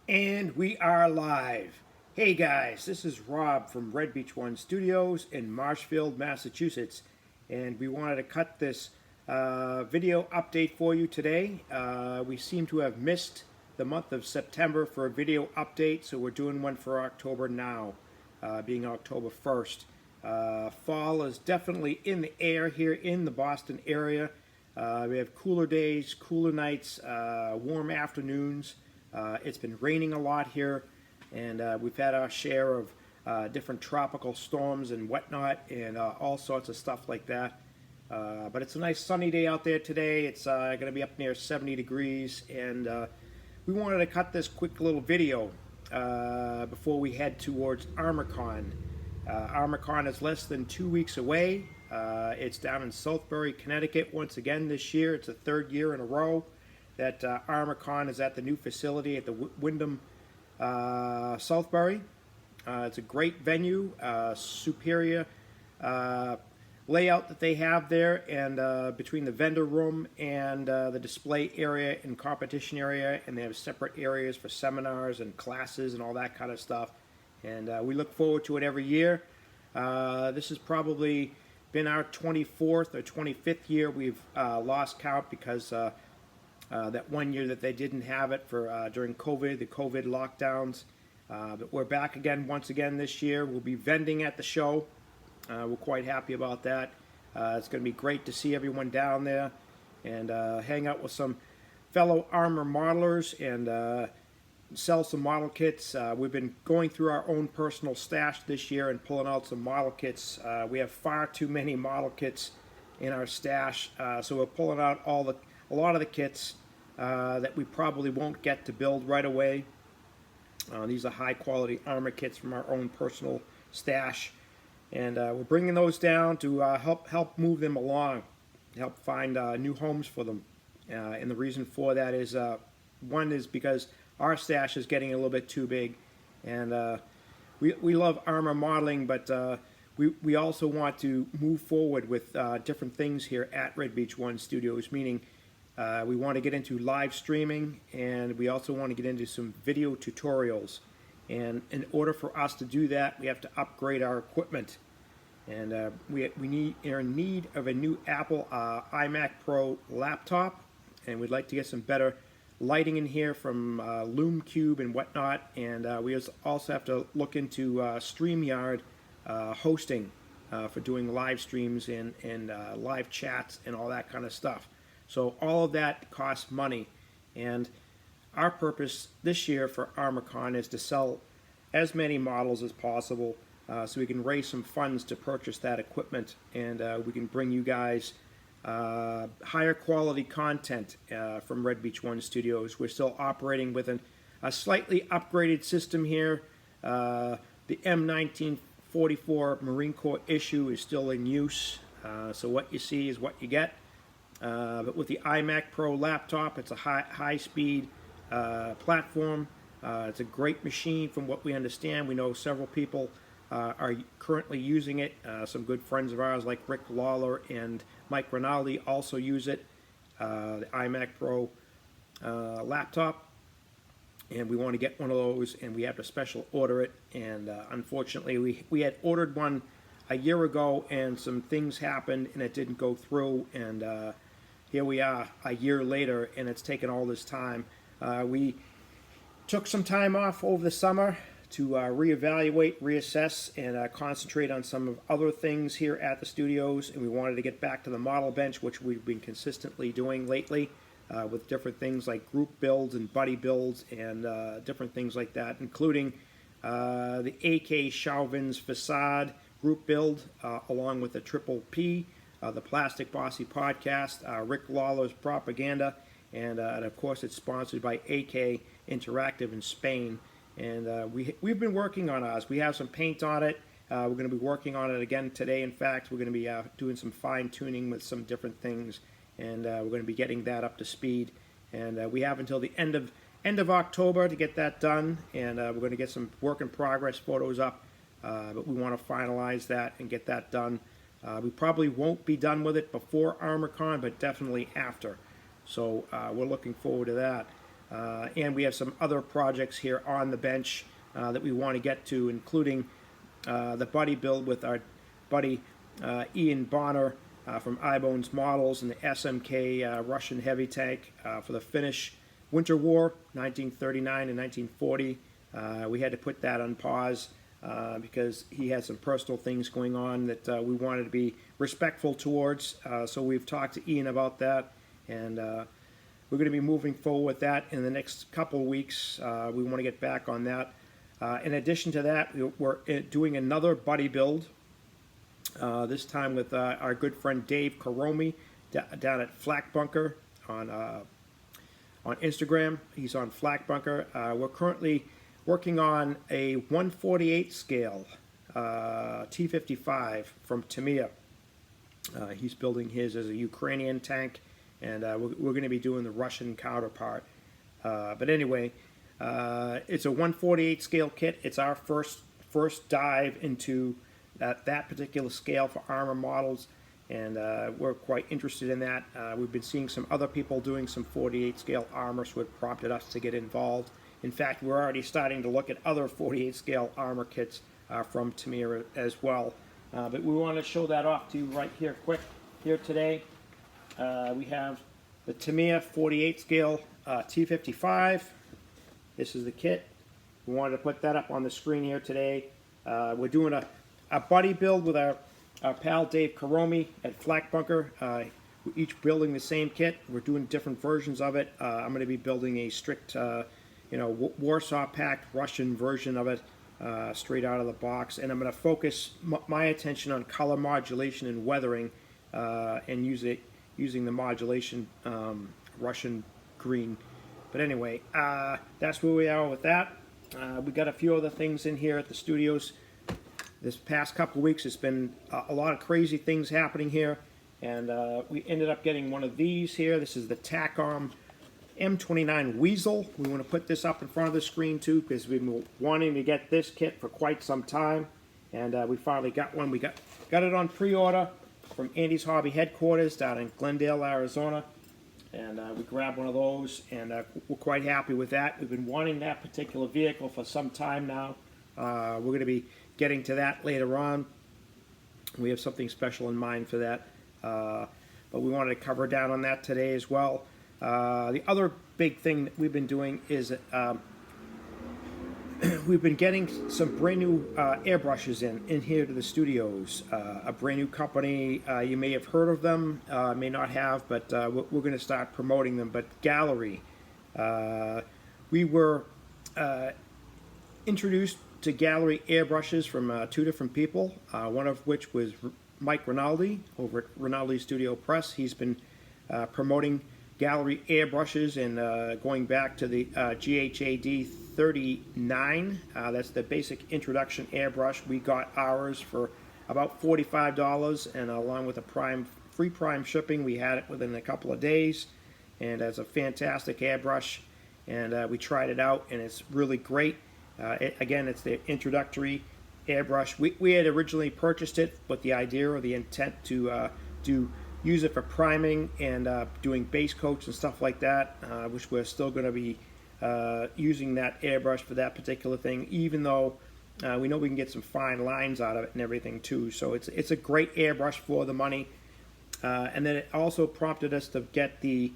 And we are live. Hey guys, this is Rob from RB1S Studios in Marshfield, Massachusetts. And we wanted to cut this video update for you today. We seem to have missed the month of September for a video update, so we're doing one for October now, being October 1st. Fall is definitely in the air here in the Boston area. We have cooler days, cooler nights, warm afternoons. It's been raining a lot here, and we've had our share of different tropical storms and whatnot, and all sorts of stuff like that. But it's a nice sunny day out there today. It's going to be up near 70 degrees, and we wanted to cut this quick little video before we head towards ArmorCon. ArmorCon is less than 2 weeks away. It's down in Southbury, Connecticut once again this year. It's the third year in a row that ArmorCon is at the new facility at the Wyndham Southbury. It's a great venue, superior layout that they have there, and between the vendor room and the display area and competition area, and they have separate areas for seminars and classes and all that kind of stuff. And we look forward to it every year. This has probably been our 24th or 25th year. We've lost count because that one year that they didn't have it for during COVID, the COVID lockdowns. But we're back again once again this year. We'll be vending at the show. We're quite happy about that. It's going to be great to see everyone down there and hang out with some fellow armor modelers and sell some model kits. We've been going through our own personal stash this year and pulling out some model kits. We have far too many model kits in our stash, so we're pulling out a lot of the kits that we probably won't get to build right away. These are high quality armor kits from our own personal stash, and we're bringing those down to help move them along, help find new homes for them. And the reason for that is one is because our stash is getting a little bit too big, and we love armor modeling, but we also want to move forward with different things here at RB1S Studios, meaning we want to get into live streaming, and we also want to get into some video tutorials. And in order for us to do that, we have to upgrade our equipment. And we are in need of a new Apple iMac Pro laptop, and we'd like to get some better lighting in here from LumeCube and whatnot. And we also have to look into StreamYard hosting for doing live streams and live chats and all that kind of stuff. So all of that costs money, and our purpose this year for ArmorCon is to sell as many models as possible, so we can raise some funds to purchase that equipment, and we can bring you guys higher quality content from RB1S Studios. We're still operating with a slightly upgraded system here. The M1944 Marine Corps issue is still in use, so what you see is what you get. But with the iMac Pro laptop, it's a high-speed platform. It's a great machine from what we understand. We know several people are currently using it. Some good friends of ours like Rick Lawler and Mike Rinaldi also use it, the iMac Pro laptop. And we want to get one of those, and we have to special order it. And unfortunately, we had ordered one a year ago, and some things happened, and it didn't go through. And here we are a year later, and it's taken all this time. We took some time off over the summer to reevaluate, reassess, and concentrate on some of other things here at the studios. And we wanted to get back to the model bench, which we've been consistently doing lately, with different things like group builds and buddy builds and different things like that, including the AK Chauvin's Facade group build, along with the Triple P, the Plastic Bossy podcast, Rick Lawler's Propaganda, and of course it's sponsored by AK Interactive in Spain. And we've been working on ours. We have some paint on it. We're going to be working on it again today. In fact, we're going to be doing some fine tuning with some different things, and we're going to be getting that up to speed. And we have until the end of October to get that done, and we're going to get some work in progress photos up. But we want to finalize that and get that done. We probably won't be done with it before ArmorCon, but definitely after. So we're looking forward to that. and we have some other projects here on the bench that we want to get to, including the buddy build with our buddy Ian Bonner from iBones Models, and the SMK Russian heavy tank for the Finnish Winter War, 1939 and 1940. We had to put that on pause because he had some personal things going on that we wanted to be respectful towards. So we've talked to Ian about that, and we're going to be moving forward with that in the next couple of weeks. We want to get back on that. In addition to that, we're doing another buddy build, this time with our good friend Dave Karomi down at Flak Bunker on Instagram. He's on Flak Bunker. We're currently working on a 1/48 scale T-55 from Tamiya. He's building his as a Ukrainian tank, and we're going to be doing the Russian counterpart. But anyway, it's a 1/48 scale kit. It's our first dive into that particular scale for armor models, and we're quite interested in that. We've been seeing some other people doing some 48 scale armor, so it prompted us to get involved. In fact, we're already starting to look at other 48 scale armor kits from Tamiya as well. But we want to show that off to you right here quick here today. We have the Tamiya 48 scale T-55. This is the kit. We wanted to put that up on the screen here today. We're doing a buddy build with our pal Dave Karomi at Flak Bunker. We're each building the same kit. We're doing different versions of it. I'm going to be building a strict, Warsaw Pact Russian version of it, straight out of the box. And I'm going to focus my attention on color modulation and weathering, and using the modulation Russian green. But anyway, that's where we are with that. We got a few other things in here at the studios. This past couple of weeks, it's been a lot of crazy things happening here, and we ended up getting one of these here. This is the TACOM M29 Weasel. We want to put this up in front of the screen too, because we've been wanting to get this kit for quite some time, and we finally got one. We got it on pre-order from Andy's Hobby headquarters down in Glendale, Arizona, and we grabbed one of those, and we're quite happy with that. We've been wanting that particular vehicle for some time now. We're going to be getting to that later on. We have something special in mind for that, but we wanted to cover down on that today as well. The other big thing that we've been doing is we've been getting some brand new airbrushes in here to the studios. A brand new company, you may have heard of them, may not have, but we're going to start promoting them. But Gallery, we were introduced to Gallery airbrushes from two different people, one of which was Mike Rinaldi over at Rinaldi Studio Press. He's been promoting Gallery airbrushes and going back to the GHAD 39. That's the basic introduction airbrush. We got ours for about $45, and along with a free prime shipping, we had it within a couple of days, and it's a fantastic airbrush, and we tried it out, and it's really great. Again, it's the introductory airbrush. We had originally purchased it with the idea or the intent to use it for priming and doing base coats and stuff like that, which we're still going to be using that airbrush for that particular thing, even though we know we can get some fine lines out of it and everything too. So it's a great airbrush for the money. And then it also prompted us to get the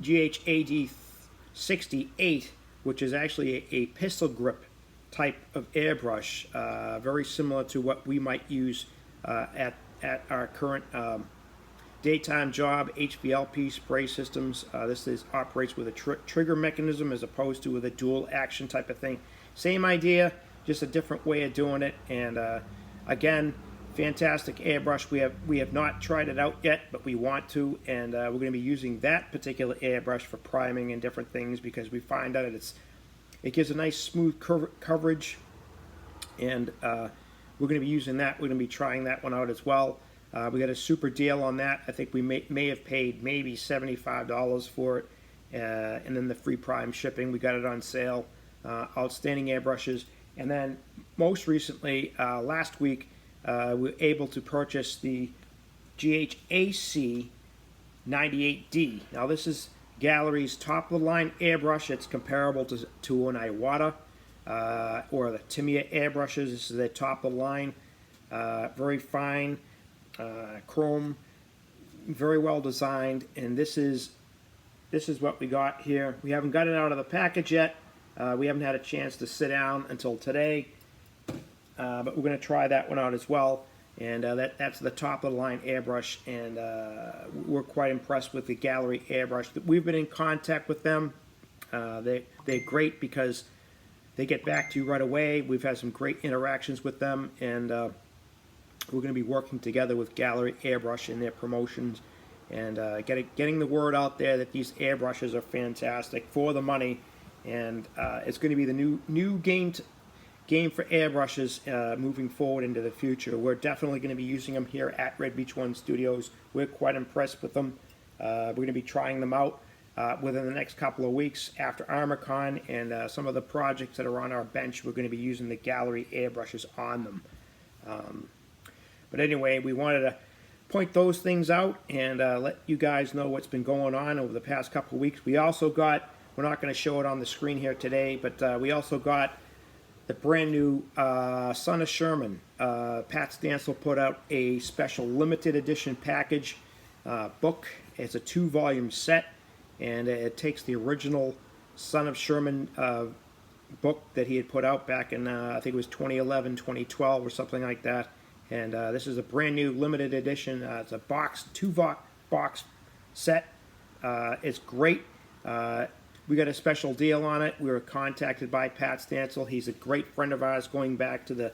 GHAD 68, which is actually a pistol grip type of airbrush, very similar to what we might use at our current daytime job, HVLP spray systems. This operates with a trigger mechanism as opposed to with a dual action type of thing. Same idea, just a different way of doing it. And again, fantastic airbrush. We have not tried it out yet, but we want to, and we're going to be using that particular airbrush for priming and different things, because we find that it gives a nice smooth coverage, and we're going to be using that. We're going to be trying that one out as well. We got a super deal on that. I think we may have paid maybe $75 for it, and then the free prime shipping. We got it on sale. Outstanding airbrushes. And then most recently, last week, we were able to purchase the GHAC 98D. Now this is Gallery's top-of-the-line airbrush. It's comparable to an Iwata or the Tamiya airbrushes. This is their top-of-the-line. Very fine chrome, very well designed, and this is what we got here. We haven't got it out of the package yet. We haven't had a chance to sit down until today, but we're going to try that one out as well. And that's the top-of-the-line airbrush, and we're quite impressed with the Gallery airbrush. We've been in contact with them. They're great because they get back to you right away. We've had some great interactions with them, and we're going to be working together with Gallery Airbrush in their promotions and getting the word out there that these airbrushes are fantastic for the money, and it's going to be the new game for airbrushes moving forward into the future. We're definitely going to be using them here at Red Beach One Studios. We're quite impressed with them. We're going to be trying them out within the next couple of weeks after ArmorCon, and some of the projects that are on our bench, we're going to be using the Gallery airbrushes on them. But anyway, we wanted to point those things out and let you guys know what's been going on over the past couple of weeks. We also got, we're not going to show it on the screen here today, but we also got the brand new Son of Sherman. Pat Stansel put out a special limited edition package book. It's a 2-volume set, and it takes the original Son of Sherman book that he had put out back in, I think it was 2011, 2012 or something like that. And this is a brand new limited edition. It's a two-box set. It's great. We got a special deal on it. We were contacted by Pat Stansel. He's a great friend of ours going back to the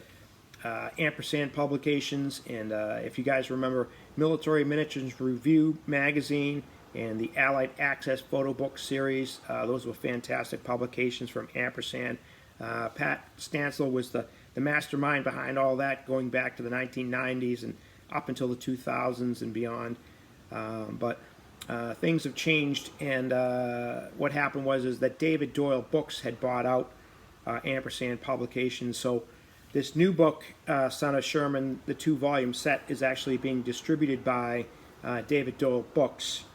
Ampersand publications. And if you guys remember Military Miniatures Review magazine and the Allied Access photo book series, those were fantastic publications from Ampersand. Pat Stansel was the mastermind behind all that, going back to the 1990s and up until the 2000s and beyond. But things have changed, and what happened was that David Doyle Books had bought out Ampersand Publications. So this new book, Son of Sherman, the 2-volume set, is actually being distributed by David Doyle Books,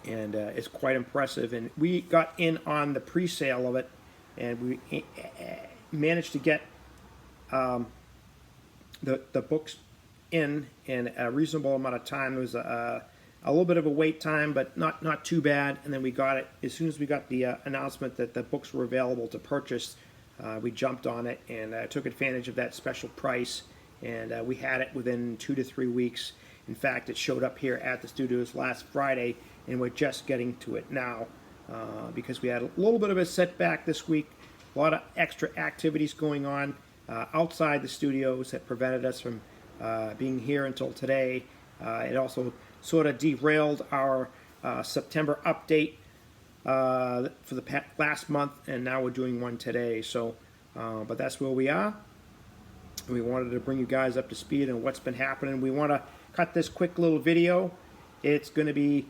and it's quite impressive. And we got in on the pre-sale of it, and we managed to get the books in a reasonable amount of time. There was a little bit of a wait time, but not too bad. And then we got it as soon as we got the announcement that the books were available to purchase. We jumped on it and took advantage of that special price, and we had it within 2 to 3 weeks. In fact, it showed up here at the studios last Friday, and we're just getting to it now because we had a little bit of a setback this week. A lot of extra activities going on outside the studios that prevented us from being here until today. It also sort of derailed our September update for the last month, and now we're doing one today. So, but that's where we are. We wanted to bring you guys up to speed on what's been happening. We want to cut this quick little video. It's going to be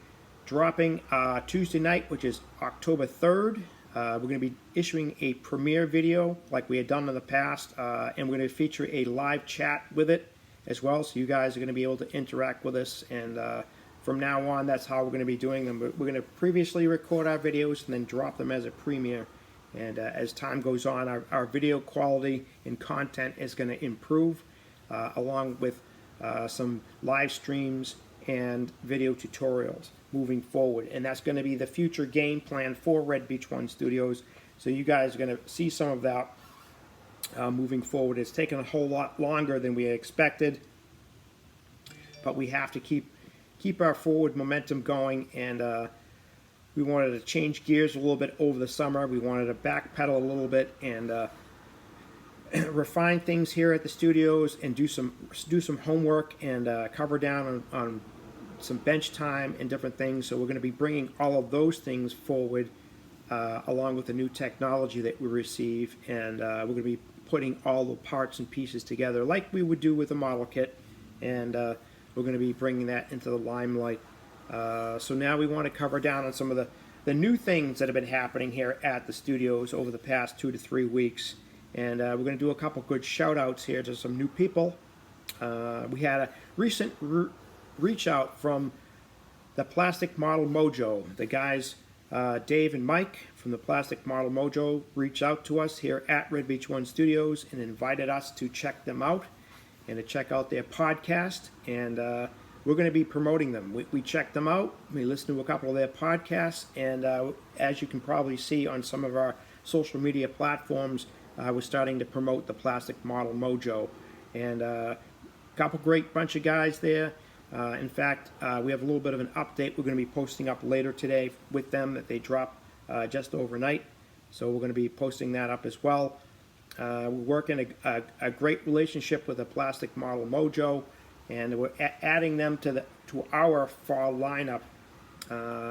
dropping Tuesday night, which is October 3rd. We're going to be issuing a premiere video like we had done in the past, and we're going to feature a live chat with it as well, so you guys are going to be able to interact with us. And from now on, that's how we're going to be doing them. We're going to previously record our videos and then drop them as a premiere. And as time goes on, our video quality and content is going to improve, along with some live streams and video tutorials moving forward. And that's going to be the future game plan for Red Beach One Studios. So you guys are going to see some of that moving forward. It's taken a whole lot longer than we had expected, but we have to keep our forward momentum going, and we wanted to change gears a little bit over the summer. We wanted to backpedal a little bit and refine things here at the studios and do some homework and cover down on some bench time and different things. So we're going to be bringing all of those things forward along with the new technology that we receive, and we're going to be putting all the parts and pieces together like we would do with a model kit, and we're going to be bringing that into the limelight. So now we want to cover down on some of the new things that have been happening here at the studios over the past 2 to 3 weeks, and we're going to do a couple good shout outs here to some new people. We had a recent reach out from the Plastic Model Mojo. The guys Dave and Mike from the Plastic Model Mojo reached out to us here at RB1S Studios and invited us to check them out and to check out their podcast. And we're going to be promoting them. We checked them out. We listened to a couple of their podcasts. And as you can probably see on some of our social media platforms, we're starting to promote the Plastic Model Mojo. And a couple great bunch of guys there. In fact, we have a little bit of an update we're going to be posting up later today with them that they dropped just overnight. So we're going to be posting that up as well. We're working a great relationship with the Plastic Model Mojo, and we're adding them to our fall lineup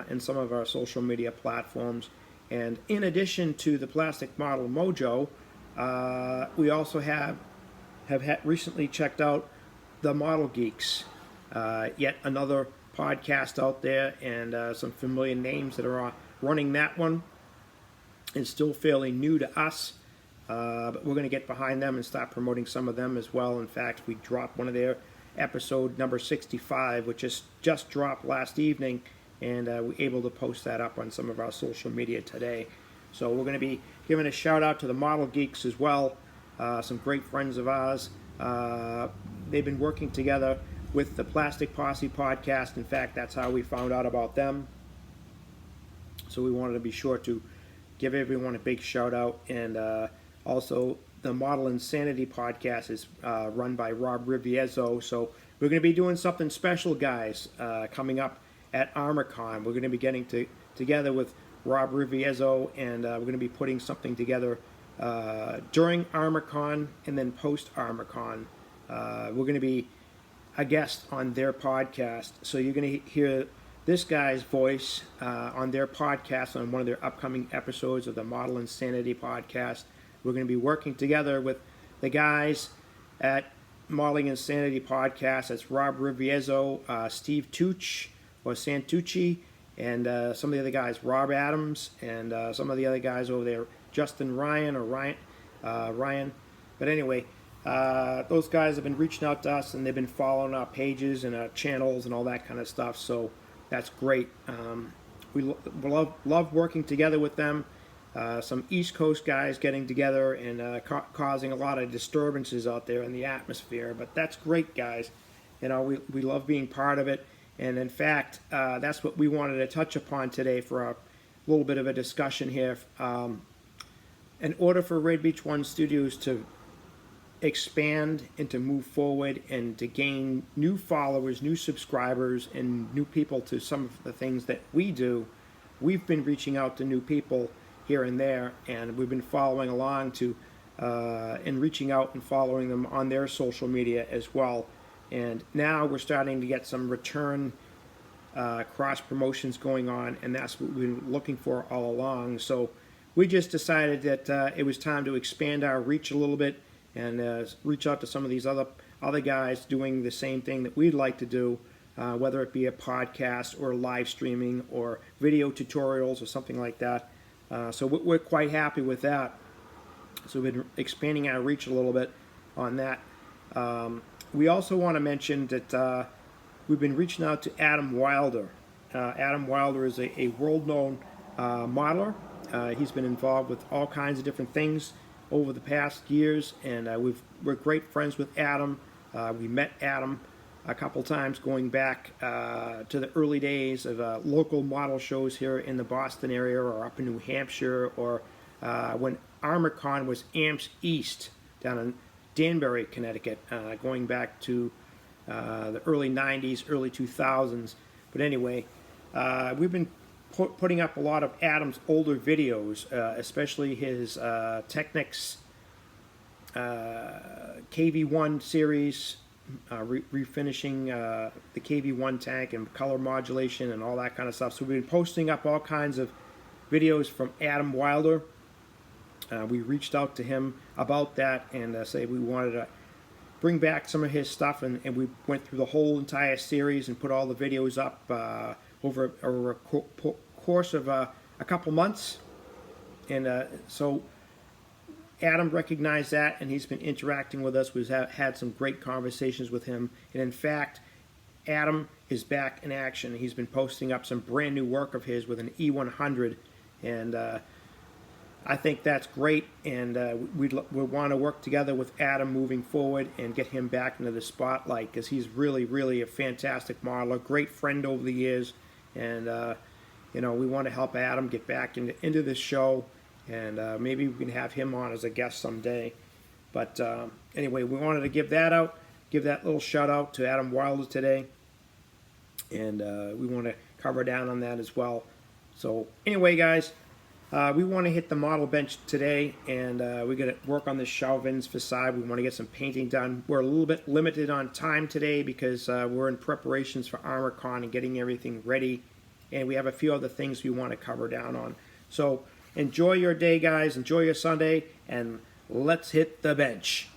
in some of our social media platforms. And in addition to the Plastic Model Mojo, we also have recently checked out the Model Geeks. Yet another podcast out there, and some familiar names that are running that one. It's still fairly new to us, but we're going to get behind them and start promoting some of them as well. In fact, we dropped one of their episode number 65, which is just dropped last evening, and we're able to post that up on some of our social media today. So we're going to be giving a shout out to the Model Geeks as well, some great friends of ours. They've been working together with the Plastic Posse podcast. In fact, that's how we found out about them. So we wanted to be sure to give everyone a big shout out. And also the Model Insanity podcast is run by Rob Riviezzo. So we're going to be doing something special, guys, coming up at ArmorCon. We're going to be getting together with Rob Riviezzo, and we're going to be putting something together during ArmorCon and then post ArmorCon. We're going to be a guest on their podcast, so you're going to hear this guy's voice on their podcast on one of their upcoming episodes of the Model Insanity podcast. We're going to be working together with the guys at Modeling Insanity podcast. That's Rob Riviezzo, Steve Tucci or Santucci, and some of the other guys, Rob Adams, and some of the other guys over there, Justin Ryan or Ryan. But anyway, those guys have been reaching out to us, and they've been following our pages and our channels and all that kind of stuff. So that's great. We love working together with them. Some East Coast guys getting together and causing a lot of disturbances out there in the atmosphere. But that's great, guys. You know, we love being part of it. And in fact, that's what we wanted to touch upon today for a little bit of a discussion here. In order for RB1S Studios to expand and to move forward and to gain new followers, new subscribers, and new people to some of the things that we do, we've been reaching out to new people here and there, and we've been following along to and reaching out and following them on their social media as well. And now we're starting to get some return cross promotions going on, and that's what we've been looking for all along. So we just decided that it was time to expand our reach a little bit and reach out to some of these other guys doing the same thing that we'd like to do, whether it be a podcast or live streaming or video tutorials or something like that. So we're quite happy with that. So we've been expanding our reach a little bit on that. We also want to mention that we've been reaching out to Adam Wilder. Adam Wilder is a world-known modeler. He's been involved with all kinds of different things over the past years, and we're great friends with Adam. We met Adam a couple times going back to the early days of local model shows here in the Boston area or up in New Hampshire, or when ArmorCon was AMPS East down in Danbury, Connecticut, going back to the early 90s, early 2000s. But anyway, we've been putting up a lot of Adam's older videos, especially his Technics KV1 series, refinishing the KV1 tank and color modulation and all that kind of stuff. So we've been posting up all kinds of videos from Adam Wilder. We reached out to him about that and say we wanted to bring back some of his stuff, and we went through the whole entire series and put all the videos up over a course of a couple months. And so Adam recognized that, and he's been interacting with us. We've had some great conversations with him, and in fact, Adam is back in action. He's been posting up some brand new work of his with an E100, and I think that's great, and we want to work together with Adam moving forward and get him back into the spotlight, because he's really a fantastic modeler, great friend over the years, and we want to help Adam get back into this show, and maybe we can have him on as a guest someday. But anyway, we wanted to give that little shout out to Adam Wilder today, and we want to cover down on that as well. So anyway, guys, we want to hit the model bench today, and we're going to work on the Chauvin's facade. We want to get some painting done. We're a little bit limited on time today because we're in preparations for ArmorCon and getting everything ready, and we have a few other things we want to cover down on. So enjoy your day, guys. Enjoy your Sunday, and let's hit the bench.